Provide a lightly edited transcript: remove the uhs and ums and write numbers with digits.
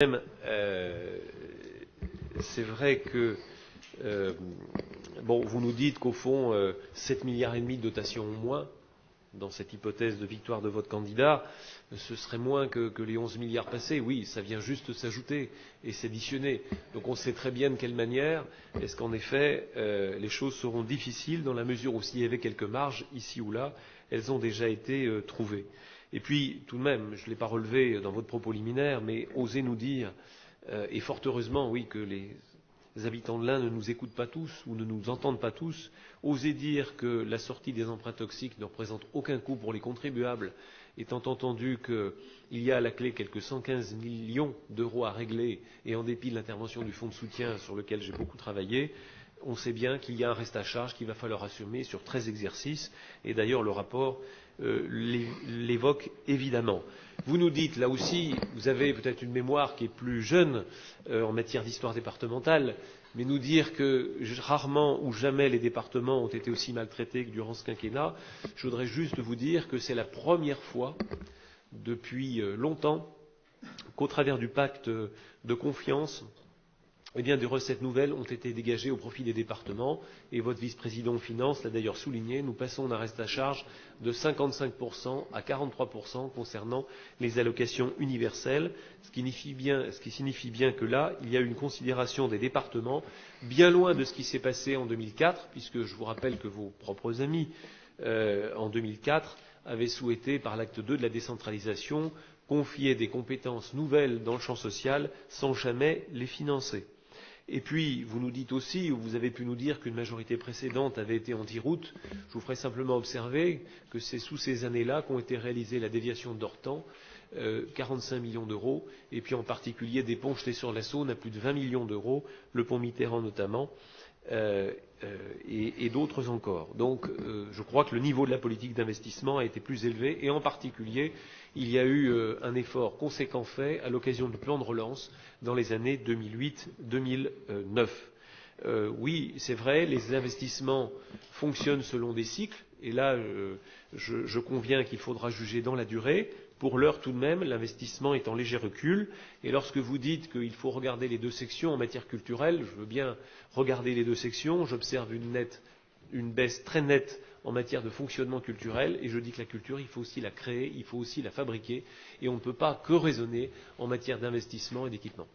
Même, c'est vrai que bon, vous nous dites qu'au fond, 7,5 milliards de dotation en moins, dans cette hypothèse de victoire de votre candidat, ce serait moins que les 11 milliards passés. Oui, ça vient juste s'ajouter et s'additionner. Donc on sait très bien de quelle manière est-ce qu'en effet les choses seront difficiles dans la mesure où s'il y avait quelques marges ici ou là, elles ont déjà été trouvées. Et puis, tout de même, je ne l'ai pas relevé dans votre propos liminaire, mais osez nous dire, et fort heureusement, oui, que les habitants de l'Ain ne nous écoutent pas tous ou ne nous entendent pas tous, osez dire que la sortie des emprunts toxiques ne représente aucun coût pour les contribuables, étant entendu qu'il y a à la clé quelques 115 millions d'euros à régler, et en dépit de l'intervention du fonds de soutien sur lequel j'ai beaucoup travaillé, on sait bien qu'il y a un reste à charge qu'il va falloir assumer sur 13 exercices, et d'ailleurs le rapport l'évoque évidemment. Vous nous dites, là aussi, vous avez peut-être une mémoire qui est plus jeune en matière d'histoire départementale, mais nous dire que rarement ou jamais les départements ont été aussi maltraités que durant ce quinquennat, je voudrais juste vous dire que c'est la première fois depuis longtemps qu'au travers du pacte de confiance, eh bien, des recettes nouvelles ont été dégagées au profit des départements, et votre vice-président aux finances l'a d'ailleurs souligné, nous passons d'un reste à charge de 55% à 43% concernant les allocations universelles, ce qui signifie bien que là, il y a une considération des départements, bien loin de ce qui s'est passé en 2004, puisque je vous rappelle que vos propres amis, en 2004, avaient souhaité, par l'acte 2 de la décentralisation, confier des compétences nouvelles dans le champ social sans jamais les financer. Et puis, vous nous dites aussi, ou vous avez pu nous dire qu'une majorité précédente avait été anti-route. Je vous ferai simplement observer que c'est sous ces années-là qu'ont été réalisées la déviation d'Ortan, 45 millions d'euros, et puis en particulier des ponts jetés sur la Saône à plus de 20 millions d'euros, le pont Mitterrand notamment, et d'autres encore. Donc je crois que le niveau de la politique d'investissement a été plus élevé, et en particulier il y a eu un effort conséquent fait à l'occasion du plan de relance dans les années 2008-2009. Oui, c'est vrai, les investissements fonctionnent selon des cycles, et là je conviens qu'il faudra juger dans la durée. Pour l'heure, tout de même, l'investissement est en léger recul. Et lorsque vous dites qu'il faut regarder les deux sections en matière culturelle, je veux bien regarder les deux sections. J'observe une baisse très nette en matière de fonctionnement culturel, et je dis que la culture, il faut aussi la créer, il faut aussi la fabriquer, et on ne peut pas que raisonner en matière d'investissement et d'équipement.